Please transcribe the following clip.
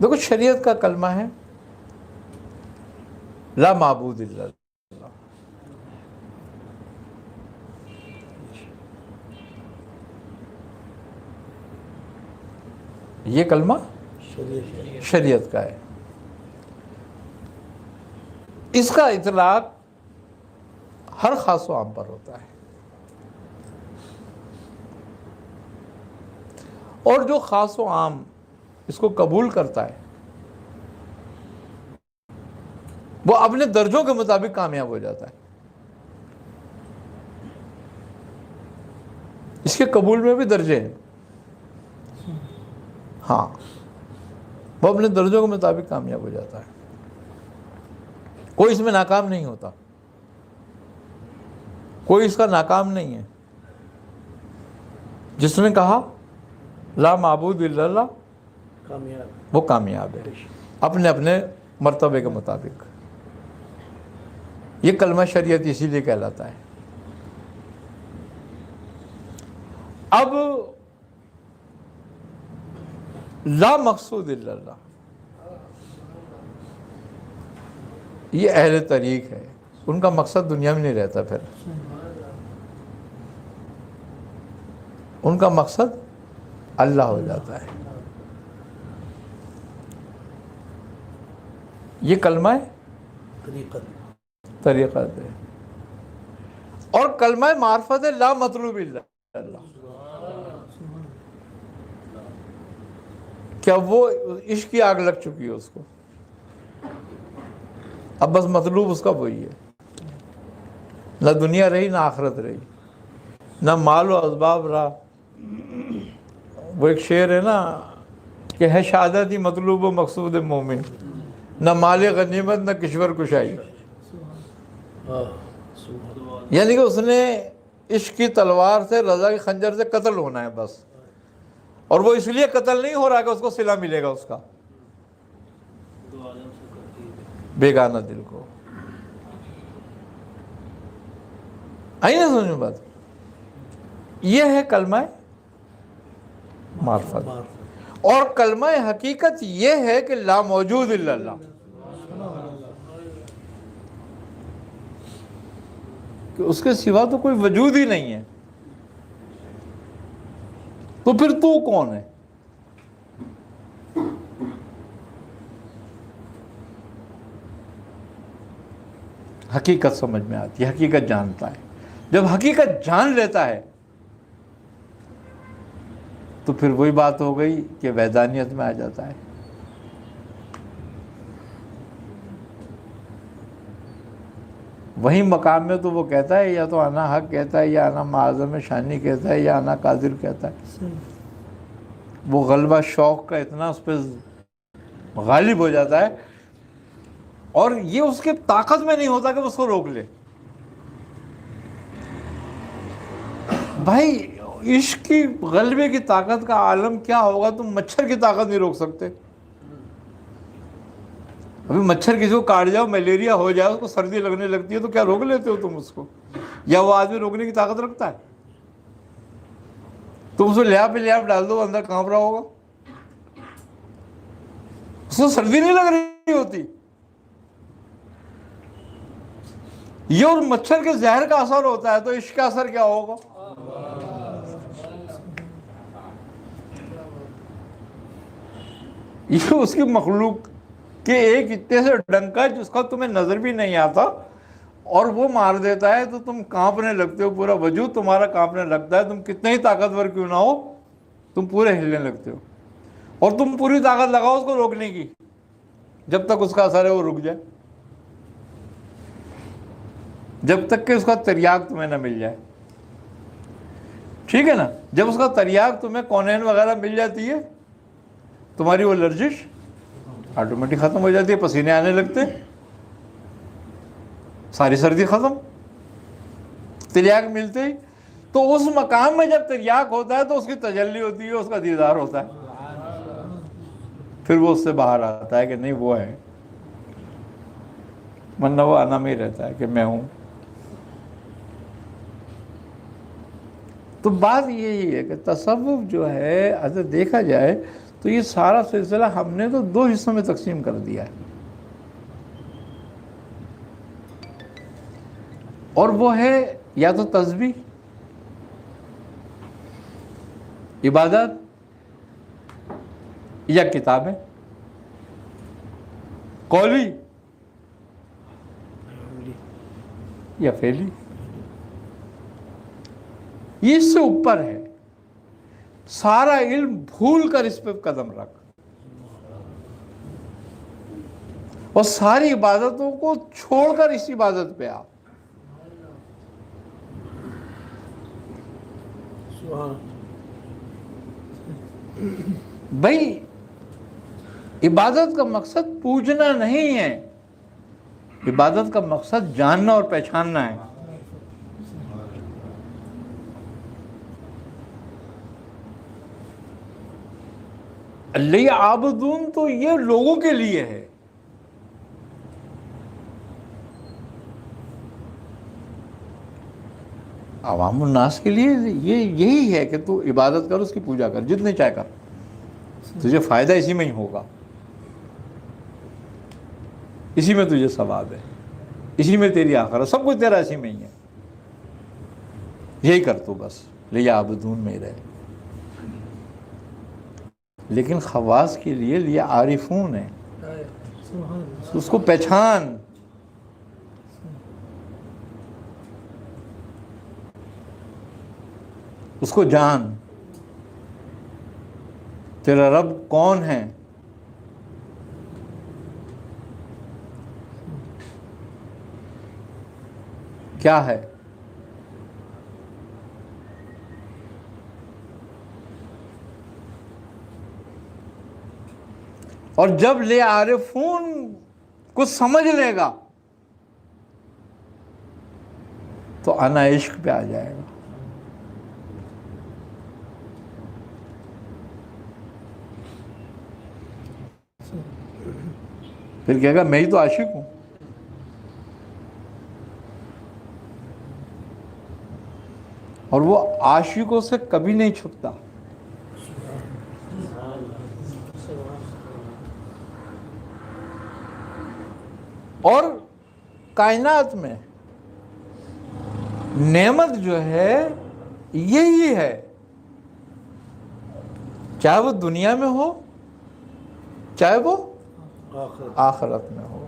دیکھو شریعت کا کلمہ ہے لا معبود الا اللہ. یہ کلمہ شریعت کا ہے. اس کا اطلاق ہر خاص و عام پر ہوتا ہے، اور جو خاص و عام اس کو قبول کرتا ہے وہ اپنے درجوں کے مطابق کامیاب ہو جاتا ہے. اس کے قبول میں بھی درجے ہیں. ہاں، وہ اپنے درجوں کے مطابق کامیاب ہو جاتا ہے، کوئی اس میں ناکام نہیں ہوتا، کوئی اس کا ناکام نہیں ہے. جس نے کہا لا معبود الا اللہ وہ کامیاب ہے اپنے اپنے مرتبے کے مطابق. یہ کلمہ شریعت اسی لیے کہلاتا ہے. اب لا مقصود الا اللہ، یہ اہل طریق ہے، ان کا مقصد دنیا میں نہیں رہتا. پھر ان کا مقصد اللہ ہو جاتا ہے. یہ کلمہ طریقت ہے. اور کلمہ معرفت ہے لا مطلوب الا اللہ. کیا وہ عشق کی آگ لگ چکی ہے اس کو، اب بس مطلوب اس کا وہی ہے. نہ دنیا رہی نہ آخرت رہی، نہ مال و اسباب رہا. وہ ایک شعر ہے نا کہ ہے شہادت ہی مطلوب و مقصود مومن، نہ مال غنیمت نہ کشور کشائی. یعنی کہ اس نے عشق کی تلوار سے، رضا کے خنجر سے قتل ہونا ہے بس. اور وہ اس لیے قتل نہیں ہو رہا کہ اس کو صلہ ملے گا اس کا بیگانہ دل کو. آئی نا سمجھ میں بات؟ یہ ہے کلمہ معرفت. اور کلمہ حقیقت یہ ہے کہ لا موجود الا اللہ، کہ اس کے سوا تو کوئی وجود ہی نہیں ہے. تو پھر تو کون ہے؟ حقیقت سمجھ میں آتی ہے، حقیقت جانتا ہے. جب حقیقت جان لیتا ہے تو پھر وہی بات ہو گئی کہ وحدانیت میں آ جاتا ہے. وہی مقام میں تو وہ کہتا ہے یا تو انا حق کہتا ہے، یا انا معظم شانی کہتا ہے، یا انا قادر کہتا ہے. وہ غلبہ شوق کا اتنا اس پہ غالب ہو جاتا ہے، اور یہ اس کے طاقت میں نہیں ہوتا کہ وہ اس کو روک لے. بھائی عشق کی غلبے کی طاقت کا عالم کیا ہوگا، تم مچھر کی طاقت نہیں روک سکتے. ابھی مچھر کسی کو کاٹ جاؤ، ملیریا ہو جائے، اس کو سردی لگنے لگتی ہے تو کیا روک لیتے ہو تم اس کو؟ یا وہ آدمی روکنے کی طاقت رکھتا ہے؟ تم اس کو لیاب پہ لیاب ڈال دو، اندر کانپ رہا ہوگا، اس کو سردی نہیں لگ رہی ہوتی. یہ اور مچھر کے زہر کا اثر ہوتا ہے، تو عشق کا اثر کیا ہوگا؟ یہ اس کی مخلوق کہ ایک اتنے سے ڈنکا جس کا تمہیں نظر بھی نہیں آتا اور وہ مار دیتا ہے تو تم کانپنے لگتے ہو، پورا وجود تمہارا کانپنے لگتا ہے. تم کتنے ہی طاقتور کیوں نہ ہو، تم پورے ہلنے لگتے ہو. اور تم پوری طاقت لگاؤ اس کو روکنے کی، جب تک اس کا اثر ہے وہ رک جائے، جب تک کہ اس کا تریاق تمہیں نہ مل جائے. ٹھیک ہے نا؟ جب اس کا تریاق تمہیں کونین وغیرہ مل جاتی ہے، تمہاری وہ لرزش آٹومیٹک ختم ہو جاتی ہے، پسینے آنے لگتے، ساری سردی ختم. تریاق ملتے ہی تو اس مقام میں جب تریاق ہوتا ہے تو اس کی تجلی ہوتی ہے، اس کا دیدار ہوتا ہے. پھر وہ اس سے باہر آتا ہے کہ نہیں وہ ہے، ورنہ وہ انا میں ہی رہتا ہے کہ میں ہوں. تو بات یہی ہے کہ تصوف جو ہے اگر دیکھا جائے تو یہ سارا سلسلہ ہم نے تو 2 حصوں میں تقسیم کر دیا ہے، اور وہ ہے یا تو تسبیح، عبادت، یا کتابیں، قولی یا فعلی. یہ اس سے اوپر ہے. سارا علم بھول کر اس پہ قدم رکھ، اور ساری عبادتوں کو چھوڑ کر اس عبادت پہ آ. بھائی عبادت کا مقصد پوجنا نہیں ہے، عبادت کا مقصد جاننا اور پہچاننا ہے. اللہ عابدون تو یہ لوگوں کے لیے ہے. عوام الناس کے لیے یہی ہے کہ تو عبادت کر، اس کی پوجا کر، جتنے چاہے کر، تجھے فائدہ اسی میں ہی ہوگا، اسی میں تجھے ثواب ہے، اسی میں تیری آخرت، سب کچھ تیرا اسی میں ہی ہے. یہی کر تو بس لیعبدون میں رہے. لیکن خواص کے لیے لیعارفون ہے، اس کو پہچان. اس کو جان، تیرا رب کون ہے، کیا ہے. اور جب لیعارفون کو سمجھ لے گا تو انا عشق پہ آ جائے گا. پھر کہے گا میں ہی تو عاشق ہوں. اور وہ عاشقوں سے کبھی نہیں چھپتا. اور کائنات میں نعمت جو ہے یہی ہے، چاہے وہ دنیا میں ہو چاہے وہ آخرت میں ہو.